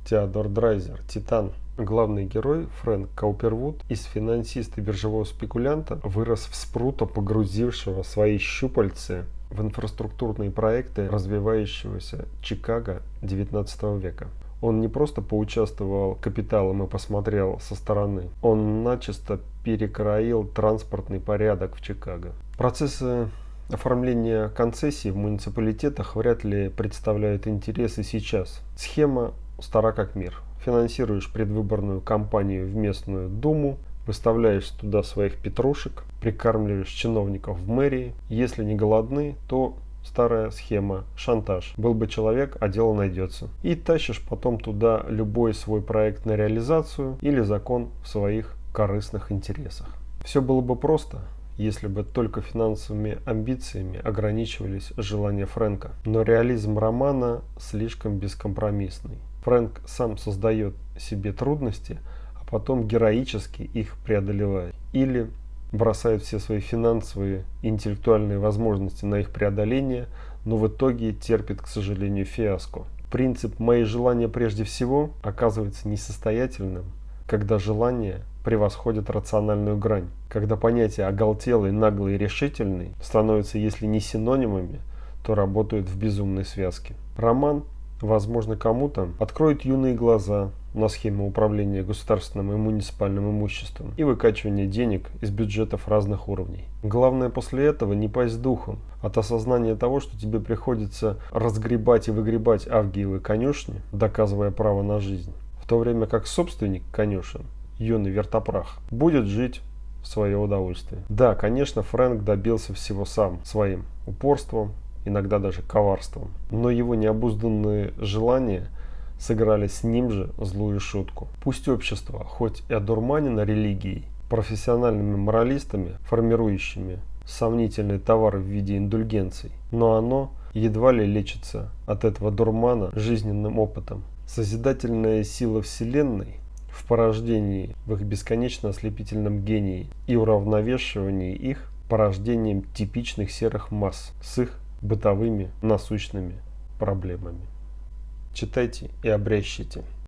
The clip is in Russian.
Теодор Драйзер, «Титан». Главный герой Фрэнк Каупервуд из финансиста и биржевого спекулянта вырос в спрута, погрузившего свои щупальцы в инфраструктурные проекты развивающегося Чикаго XIX века. Он не просто поучаствовал капиталом и посмотрел со стороны, он начисто перекроил транспортный порядок в Чикаго. Процессы оформления концессий в муниципалитетах вряд ли представляют интересы сейчас. Схема стара как мир. Финансируешь предвыборную кампанию в местную думу, выставляешь туда своих петрушек, прикармливаешь чиновников в мэрии. Если не голодны, то старая схема, шантаж. Был бы человек, а дело найдется. И тащишь потом туда любой свой проект на реализацию или закон в своих корыстных интересах. Все было бы просто, если бы только финансовыми амбициями ограничивались желания Фрэнка. Но реализм романа слишком бескомпромиссный. Фрэнк сам создает себе трудности, а потом героически их преодолевает. Или бросает все свои финансовые и интеллектуальные возможности на их преодоление, но в итоге терпит, к сожалению, фиаско. Принцип «мои желания прежде всего» оказывается несостоятельным, когда желания превосходят рациональную грань, когда понятия оголтелый, наглый и решительный становятся, если не синонимами, то работают в безумной связке. Роман, возможно, кому-то откроет юные глаза на схему управления государственным и муниципальным имуществом и выкачивания денег из бюджетов разных уровней. Главное после этого не пасть духом от осознания того, что тебе приходится разгребать и выгребать авгиевы конюшни, доказывая право на жизнь, в то время как собственник конюшен, юный вертопрах, будет жить в свое удовольствие. Да, конечно, Фрэнк добился всего сам, своим упорством, иногда даже коварством. Но его необузданные желания сыграли с ним же злую шутку. Пусть общество, хоть и одурманено религией, профессиональными моралистами, формирующими сомнительные товары в виде индульгенций, но оно едва ли лечится от этого дурмана жизненным опытом. Созидательная сила Вселенной в порождении, в их бесконечно ослепительном гении и уравновешивании их порождением типичных серых масс с их бытовыми насущными проблемами. Читайте и обрящите.